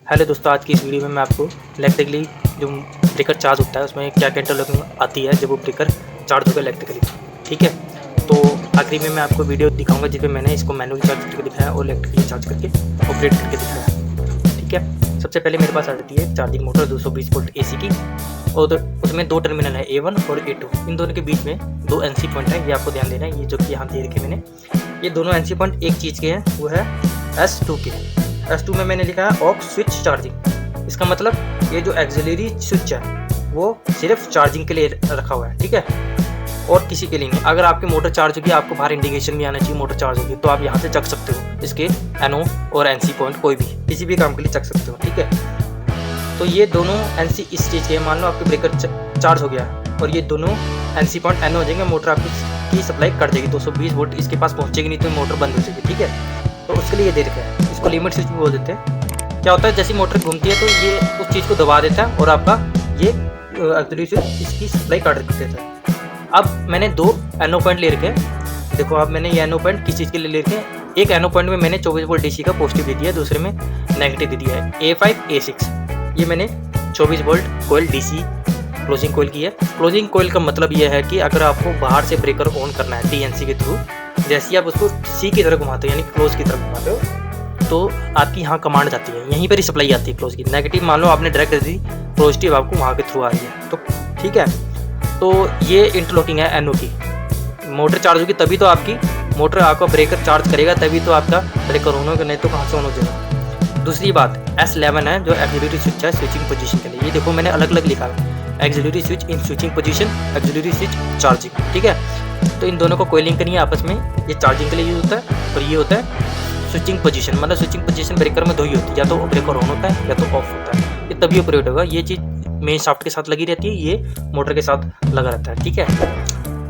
Hello दोस्तों, आज की इस वीडियो में मैं आपको इलेक्ट्रिकली जो ब्रेकर चार्ज होता है उसमें क्या क्या इंटरलॉकिंग आती है जब वो ब्रेकर चार्ज होगा इलेक्ट्रिकली। ठीक है, तो आखिरी में मैं आपको वीडियो दिखाऊंगा जिसमें मैंने इसको मैनुअली चार्ज करके दिखाया और इलेक्ट्रिकली चार्ज करके ऑपरेट करके दिखाया। ठीक है, सबसे पहले मेरे पास आती है चार्जिंग मोटर 220 वोल्ट AC की, और उसमें दो टर्मिनल है A1 और A2। इन दोनों के बीच में दो NC पॉइंट है, ये आपको ध्यान देना है। ये जो कि यहाँ दे रखे मैंने, ये दोनों NC पॉइंट एक चीज़ के हैं, वो है S2 के। S2 में मैंने लिखा है ऑफ स्विच चार्जिंग। इसका मतलब ये जो एक्सिलरी स्विच है वो सिर्फ चार्जिंग के लिए रखा हुआ है। ठीक है, और किसी के लिए नहीं। अगर आपकी मोटर चार्ज होगी, आपको बाहर इंडिकेशन भी आना चाहिए मोटर चार्ज होगी, तो आप यहाँ से चख सकते हो इसके NO और NC पॉइंट, कोई भी किसी भी काम के लिए चख सकते हो। ठीक है, तो ये दोनों NC इस चीज़ के, मान लो आपके ब्रेकर चार्ज हो गया और ये दोनों NC पॉइंट NO हो जाएंगे, मोटर आपकी सप्लाई कर देगी। 220 वोल्ट इसके पास पहुँचेगी नहीं तो मोटर बंद हो जाएगी। ठीक है, तो उसके लिए ये दे रखा है, इसको लिमिट स्विच भी बोल देते हैं। क्या होता है, जैसी मोटर घूमती है तो ये उस चीज़ को दबा देता है और आपका ये एक्चुअली स्विच इसकी सप्लाई काट देता है। अब मैंने दो NO पॉइंट ले रखे हैं। देखो, अब मैंने ये NO पॉइंट किस चीज़ के लिए ले रखे हैं। एक NO पॉइंट में मैंने 24 वोल्ट DC का पॉजिटिव दे दिया है, दूसरे में नेगेटिव दे दिया है A5 A6। ये मैंने 24 वोल्ट कोयल DC क्लोजिंग कोयल की है। क्लोजिंग कोयल का मतलब ये है कि अगर आपको बाहर से ब्रेकर ऑन करना है DNC के थ्रू, जैसे ही आप उसको C की तरफ घुमाते हो, यानी क्लोज की तरफ घुमाते हो, तो आपकी यहाँ कमांड जाती है, यहीं पर ही सप्लाई आती है क्लोज की। नेगेटिव मान लो आपने डायरेक्ट कर दी, पॉजिटिव आपको वहाँ के थ्रू आ रही है। तो ठीक है, तो ये इंटरलॉकिंग है NO की। मोटर चार्ज होगी तभी तो आपकी मोटर आपका ब्रेकर चार्ज करेगा, तभी तो आपका ब्रेकर ऑन होगा, नहीं तो कहाँ से ऑन हो जाएगा। दूसरी बात S11 है जो एक्सिलरी स्विच है स्विचिंग पोजीशन के लिए। ये देखो मैंने अलग अलग लिखा है, axillary switch in switching position, axillary switch charging. ठीक है, तो इन दोनों को कोयलिंग करनी है आपस में। ये चार्जिंग के लिए यूज होता है और ये होता है स्विचिंग पोजीशन। मतलब स्विचिंग पोजीशन ब्रेकर में दो ही होती है, या तो ब्रेकर ऑन होता है या तो ऑफ होता है। ये तभी ऑपरेट होगा। ये चीज़ मेन शाफ्ट के साथ लगी रहती है, ये मोटर के साथ लगा रहता है। ठीक है,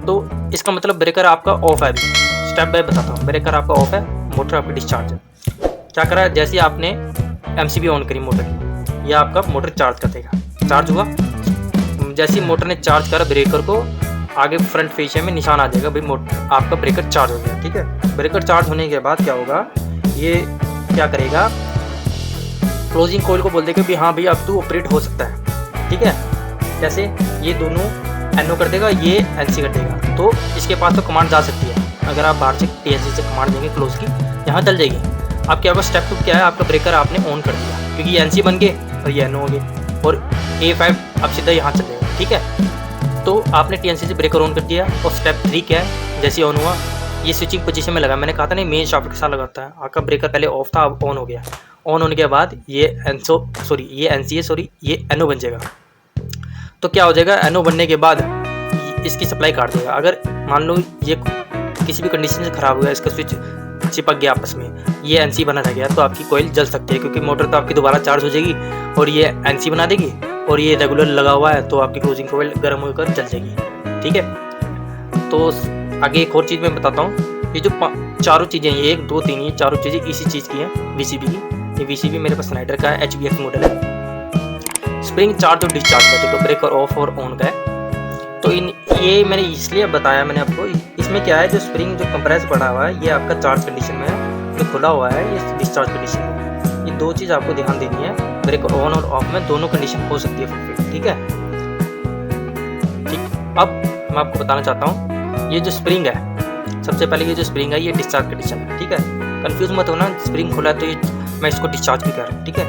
तो इसका मतलब ब्रेकर आपका ऑफ है। अभी स्टेप बाय बताता हूँ। ब्रेकर आपका ऑफ है, मोटर आपकी डिस्चार्ज है। क्या करा, जैसे आपने MCB ऑन करी मोटर की, यह आपका मोटर चार्ज कर देगा। चार्ज हुआ, जैसे मोटर ने चार्ज करा ब्रेकर को, आगे फ्रंट फेस में निशान आ जाएगा, भाई मोटर आपका ब्रेकर चार्ज हो गया। ठीक है, ब्रेकर चार्ज होने के बाद क्या होगा, ये क्या करेगा, क्लोजिंग कोयल को बोल देगा भी हाँ भाई अब तू ऑपरेट हो सकता है। ठीक है, जैसे ये दोनों NO कर देगा, ये NC कर देगा, तो इसके पास तो कमांड जा सकती है। अगर आप बाहर से TNC से कमांड देंगे क्लोज की, यहाँ चल जाएगी। अब क्या होगा, स्टेप 2 क्या है, आपका ब्रेकर आपने ऑन कर दिया क्योंकि ये NC बन गए और ये NO हो गए, और A5 अब सीधा यहाँ चल जाएगा। ठीक है, तो आपने TNC से ब्रेकर ऑन कर दिया। और स्टेप 3 क्या है, जैसे ऑन हुआ ये स्विचिंग पोजीशन में लगा। मैंने कहा था नहीं, मेन शाफ्ट के साथ लगाता है। आपका ब्रेकर पहले ऑफ था, अब ऑन हो गया। ऑन होने के बाद ये ये NO बन जाएगा। तो क्या हो जाएगा, NO बनने के बाद इसकी सप्लाई काट देगा। अगर मान लो ये किसी भी कंडीशन से ख़राब हो गया, इसका स्विच चिपक गया आपस में, ये NC बना रह गया, तो आपकी कोयल जल सकती है क्योंकि मोटर तो आपकी दोबारा चार्ज हो जाएगी और ये NC बना देगी, और ये रेगुलर लगा हुआ है तो आपकी क्लोजिंग कोयल गर्म होकर जल जाएगी। ठीक है, तो आगे एक और चीज़ मैं बताता हूँ। ये जो चारों चीज़ें, ये 1 2 3, ये चारों चीज़ें इसी चीज़ की हैं, VCB की। ये VCB मेरे पास स्नाइडर का है, HBX मॉडल है। स्प्रिंग चार्ज और डिस्चार्ज का, देखो ब्रेकर ऑफ और ऑन का है। तो ये मैंने इसलिए बताया मैंने आपको, इसमें क्या है, जो स्प्रिंग जो कंप्रेस पड़ा हुआ है ये आपका चार्ज कंडीशन में है, जो खुला हुआ है ये डिस्चार्ज कंडीशन में है। ये दो चीज़ आपको ध्यान देनी है। ब्रेकर ऑन और ऑफ में दोनों कंडीशन हो सकती है फुलफिल। ठीक है, ठीक। अब मैं आपको बताना चाहता हूँ, ये जो स्प्रिंग है, सबसे पहले ये जो स्प्रिंग है ये डिस्चार्ज कंडीशन है। ठीक है, कंफ्यूज मत होना, स्प्रिंग खुला है तो ये मैं इसको डिस्चार्ज भी कर रहा हूँ। ठीक है,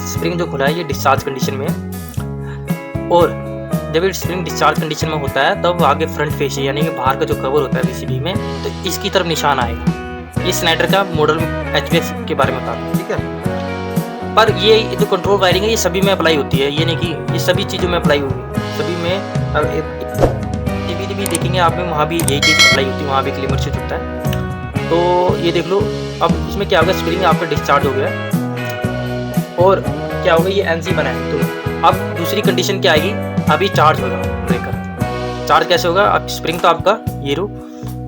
स्प्रिंग जो खुला है ये डिस्चार्ज कंडीशन में है, और जब ये स्प्रिंग डिस्चार्ज कंडीशन में होता है तब आगे फ्रंट फेस यानी कि बाहर का जो कवर होता है VCB में, तो इसकी तरफ निशान आएगा। ये स्नाइडर का मॉडल HBX के बारे में बता रहा हूँ। ठीक है, पर ये जो कंट्रोल वायरिंग है ये सभी में अप्लाई होती है, ये नहीं कि ये सभी चीज़ों में अप्लाई होगी। सभी में टीवी भी देखेंगे आप में, वहाँ भी यही चीज़ अप्लाई होती है, वहाँ भी एक लिमिट स्विच होता है। तो ये देख लो, अब इसमें क्या होगा, स्प्रिंग आपका डिस्चार्ज हो गया और क्या होगा, ये NC बना है। तो अब दूसरी कंडीशन क्या आएगी, अभी चार्ज होगा ब्रेकर। चार्ज कैसे होगा, अब स्प्रिंग तो आपका ये रो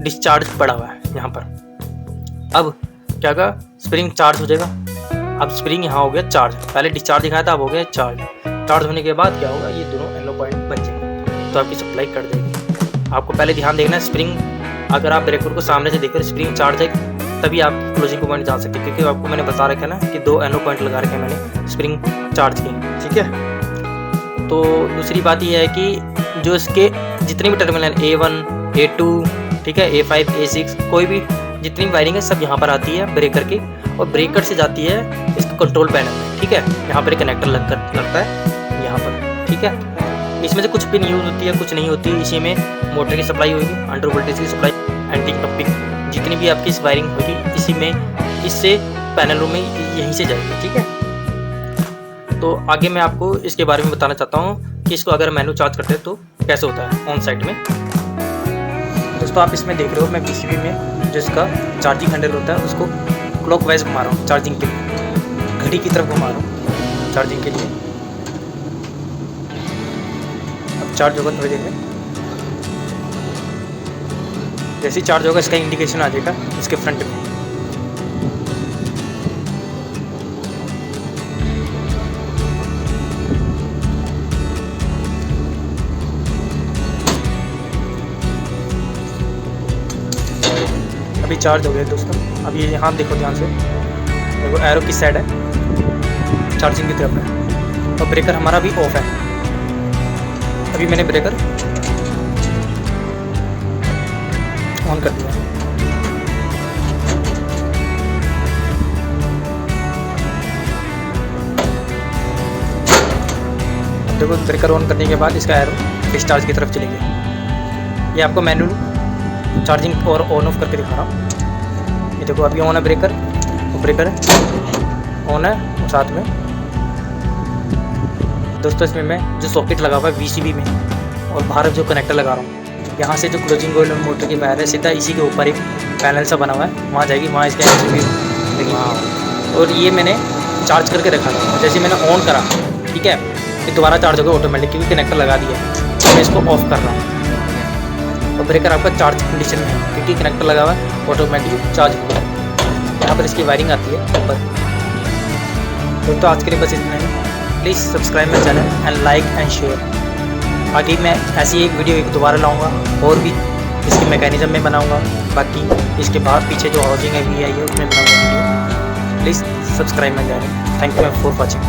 डिस्चार्ज पड़ा हुआ है यहाँ पर। अब क्या होगा, स्प्रिंग चार्ज हो जाएगा। अब स्प्रिंग यहाँ हो गया चार्ज, पहले डिस्चार्ज दिखाया था, अब हो गया चार्ज। चार्ज होने के बाद क्या होगा, ये दोनों NO पॉइंट बन जाएंगे, तो आपकी सप्लाई कर देगी। आपको पहले ध्यान देखना है, स्प्रिंग अगर आप ब्रेकर को सामने से देखकर स्प्रिंग चार्ज है तभी आप क्लोजिंग पॉइंट जा सकते हैं, क्योंकि आपको मैंने बता रखा है ना कि 2 एनो पॉइंट लगा रखे हैं मैंने स्प्रिंग चार्ज के। ठीक है, तो दूसरी बात यह है कि जो इसके जितने भी टर्मिनल हैं A1 A2, ठीक है, A5 A6, कोई भी जितनी वायरिंग है सब यहाँ पर आती है ब्रेकर की, और ब्रेकर से जाती है इसके कंट्रोल पैनल में। ठीक है, यहाँ पर एक कनेक्टर लगता है यहाँ पर। ठीक है, इसमें से कुछ पिन यूज़ होती है, कुछ नहीं होती। इसी में मोटर की सप्लाई होगी, अंडर वोल्टेज की सप्लाई, एंटी कपिंग, जितनी भी आपकी इस वायरिंग होगी इसी में, इससे पैनलों में यहीं से जाएगी। ठीक है, तो आगे मैं आपको इसके बारे में बताना चाहता हूँ कि इसको अगर मैनुअल चार्ज करते हैं तो कैसे होता है ऑन साइड में। दोस्तों आप इसमें देख रहे हो मैं पीसीबी में जो इसका चार्जिंग हैंडल होता है उसको क्लॉकवाइज घुमा रहा हूँ चार्जिंग के लिए, घड़ी की तरफ घुमा रहा हूँ चार्जिंग के लिए। अब चार्ज होगा थोड़ी देर में, जैसे ही चार्ज होगा इसका इंडिकेशन आ जाएगा इसके फ्रंट में। अभी चार्ज हो गया दोस्तों। अब ये यहाँ देखो ध्यान से, देखो एरो की साइड है चार्जिंग की तरफ है, और ब्रेकर हमारा भी ऑफ है। अभी मैंने ब्रेकर ऑन कर दिया। अब देखो ब्रेकर ऑन करने के बाद इसका एरो डिस्चार्ज की तरफ चलेगी। ये आपको मैनुअल चार्जिंग और ऑन ऑफ करके दिखा रहा हूँ। ये देखो अभी ऑन है ब्रेकर, ब्रेकर ऑन है, और साथ में दोस्तों इसमें मैं जो सॉकेट लगा हुआ है VCB में, और बाहर जो कनेक्टर लगा रहा हूँ, यहाँ से जो क्लोजिंग ऑयल मोटर की वायर है सीधा इसी के ऊपर एक पैनल सा बना हुआ है, वहाँ जाएगी, वहाँ इसके लगी। और ये मैंने चार्ज करके रखा था, जैसे मैंने ऑन करा, ठीक है, ये दोबारा चार्ज होगा ऑटोमेटिक, क्योंकि कनेक्टर लगा दिया है। तो मैं इसको ऑफ कर रहा हूँ, तो ब्रेकर आपका चार्ज कंडीशन में है, क्योंकि कनेक्टर लगा हुआ है, ऑटोमेटिक चार्ज होगा। यहाँ पर इसकी वायरिंग आती है ऊपर। तो आज के लिए बस इतना ही। Please subscribe my channel and like and share. आगे मैं ऐसी एक वीडियो दोबारा लाऊंगा, और भी इसकी मैकेनिज्म में बनाऊंगा, बाकी इसके बाद पीछे जो हाउसिंग है VI है उसमें बनाऊंगा video. Please subscribe my channel. Thank you for watching.